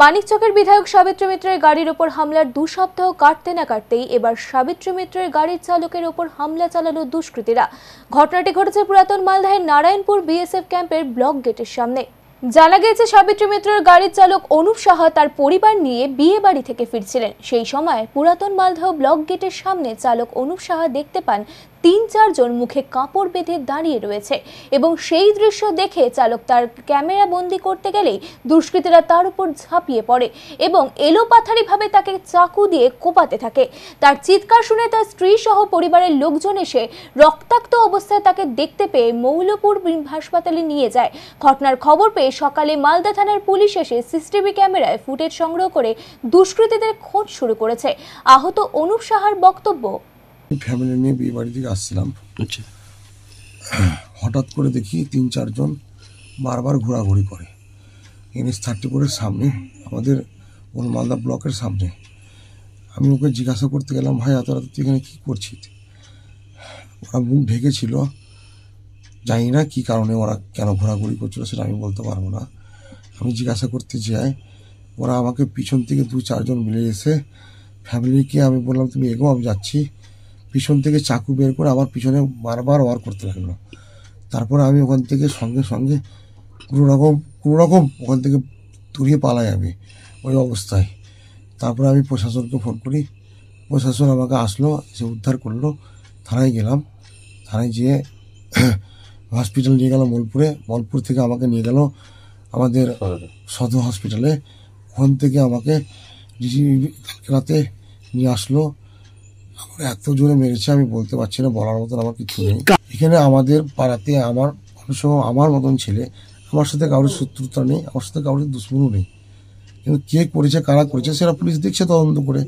মানিকচকের বিধায়ক সাবিত্রী মিত্রের গাড়ির ওপর হামলার 2 সপ্তাহ কাটতে না কাটতেই এবার সাবিত্রী মিত্রের গাড়ির চালকের ওপর হামলা চালালো দুষ্কৃতীরা। ঘটনাটি ঘটেছে পুরাতন মালদাহের নারায়ণপুর বিএসএফ ক্যাম্পের ব্লক গেটের সামনে। জানা গেছে চাবিত্রী মিত্রের গাড়ির চালক অনুপ সাহা তার পরিবার নিয়ে বিয়ে বাড়ি থেকে ফিরছিলেন। সেই সময় পুরাতন মালদহ ব্লক গেটের সামনে চালক অনুপ সাহা দেখতে পান 3-4 জন মুখে কাপড় বেঁধে দাঁড়িয়ে রয়েছে এবং সেই দৃশ্য দেখে চালক তার ক্যামেরা বন্দি করতে গেলেই দুষ্কৃতীরা তার উপর ঝাঁপিয়ে পড়ে এবং এলোপাথারিভাবে তাকে চাকু দিয়ে কোপাতে থাকে। তার চিৎকার শুনে তার স্ত্রী সহ পরিবারের লোকজন এসে রক্তাক্ত অবস্থায় তাকে দেখতে পেয়ে মৌলপুর হাসপাতালে নিয়ে যায়। ঘটনার খবর পেয়ে সকালে মালদা থানার পুলিশ এসে সিসিটিভি ক্যামেরায় ফুটেজ সংগ্রহ করে দুষ্কৃতীদের খোঁজ শুরু করেছে। আহত অনুপ সাহার বক্তব্য, ফ্যামিলি নিয়ে বিয়ে বাড়ি থেকে আসছিলাম, হঠাৎ করে দেখি 3-4 জন বারবার ঘোরাঘুরি করে NH-34-এর সামনে, আমাদের মালদা ব্লকের সামনে। আমি ওকে জিজ্ঞাসা করতে গেলাম, ভাই এত রাত তুই এখানে কী করছিস? ওরা মুখ ঢেকেছিল, জানি না কী কারণে ওরা কেন ঘোরাঘুরি করছিল সেটা আমি বলতে পারবো না। আমি জিজ্ঞাসা করতে যাই, ওরা আমাকে পিছন থেকে 2-4 জন মিলে এসে ফ্যামিলিকে আমি বললাম তুমি এগো, আমি যাচ্ছি। পিছন থেকে চাকু বের করে আমার পিছনে বারবার ওয়ার করতে লাগলো। তারপরে আমি ওখান থেকে সঙ্গে সঙ্গে কোনো রকম ওখান থেকে দূরিয়ে পালাই আমি ওই অবস্থায়। তারপরে আমি প্রশাসনকে ফোন করি, প্রশাসন আমাকে আসলো, এসে উদ্ধার করলো। থানায় গেলাম, থানায় যেয়ে হসপিটাল নিয়ে গেল মলপুর থেকে আমাকে নিয়ে গেল আমাদের সদর হসপিটালে। ওখান থেকে আমাকে রাতে নিয়ে আসলো। আমার এত জোরে মেরেছে আমি বলতে পারছি না, বলার মতন আমার কিছু নেই। এখানে আমাদের পাড়াতে আমার মতন ছেলে, আমার সাথে কারোর শত্রুতা নেই, আমার সাথে কারোর দুশ্মনও নেই, কিন্তু কে করেছে কারা করেছে সেটা পুলিশ দেখছে তদন্ত করে।